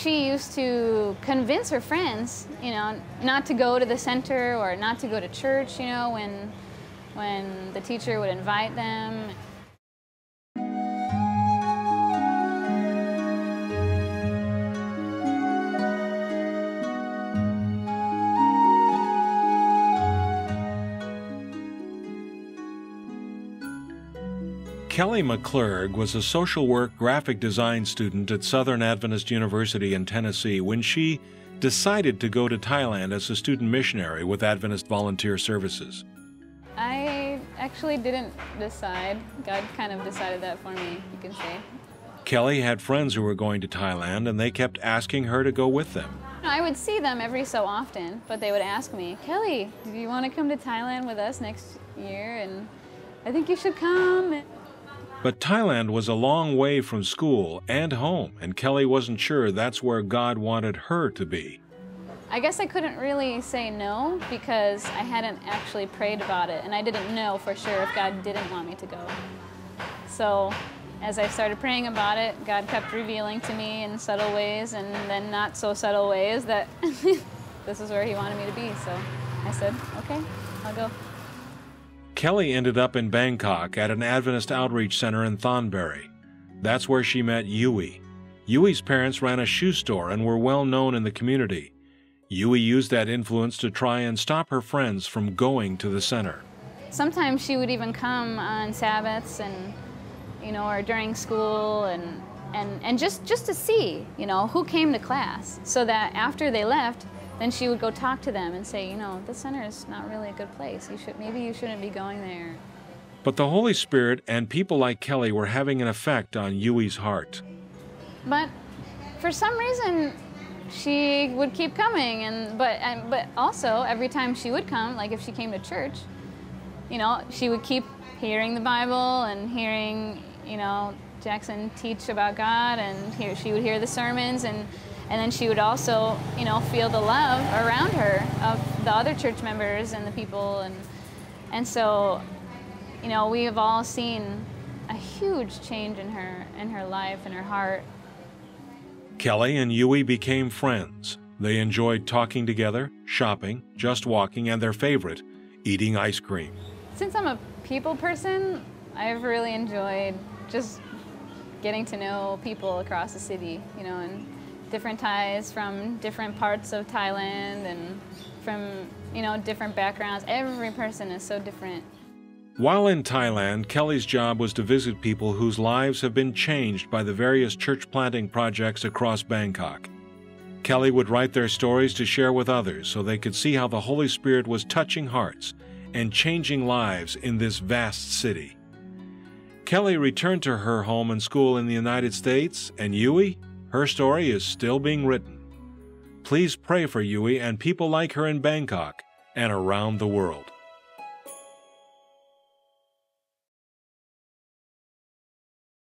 she used to convince her friends, not to go to the center or not to go to church, when the teacher would invite them. Kelly McClurg was a social work graphic design student at Southern Adventist University in Tennessee when she decided to go to Thailand as a student missionary with Adventist Volunteer Services. I actually didn't decide. God kind of decided that for me, you can say. Kelly had friends who were going to Thailand, and they kept asking her to go with them. I would see them every so often, but they would ask me, Kelly, do you want to come to Thailand with us next year? And I think you should come. But Thailand was a long way from school and home, and Kelly wasn't sure that's where God wanted her to be. I guess I couldn't really say no because I hadn't actually prayed about it, and I didn't know for sure if God didn't want me to go. So as I started praying about it, God kept revealing to me in subtle ways and then not so subtle ways that this is where He wanted me to be. So I said, okay, I'll go. Kelly ended up in Bangkok at an Adventist outreach center in Thonburi. That's where she met Yui. Yui's parents ran a shoe store and were well known in the community. Yui used that influence to try and stop her friends from going to the center. Sometimes she would even come on Sabbaths and, or during school and just to see, who came to class, so that after they left, then she would go talk to them and say, this center is not really a good place. Maybe you shouldn't be going there. But the Holy Spirit and people like Kelly were having an effect on Yui's heart. But for some reason, she would keep coming, but also every time she would come, like if she came to church, she would keep hearing the Bible and hearing, Jackson teach about God, and she would hear the sermons, and then she would also, feel the love around her of the other church members and the people, and so, we have all seen a huge change in her life and her heart. Kelly and Yui became friends. They enjoyed talking together, shopping, just walking, and their favorite, eating ice cream. Since I'm a people person, I've really enjoyed just getting to know people across the city, and different Thais from different parts of Thailand and from, different backgrounds. Every person is so different. While in Thailand, Kelly's job was to visit people whose lives have been changed by the various church planting projects across Bangkok. Kelly would write their stories to share with others so they could see how the Holy Spirit was touching hearts and changing lives in this vast city. Kelly returned to her home and school in the United States, and Yui, her story is still being written. Please pray for Yui and people like her in Bangkok and around the world.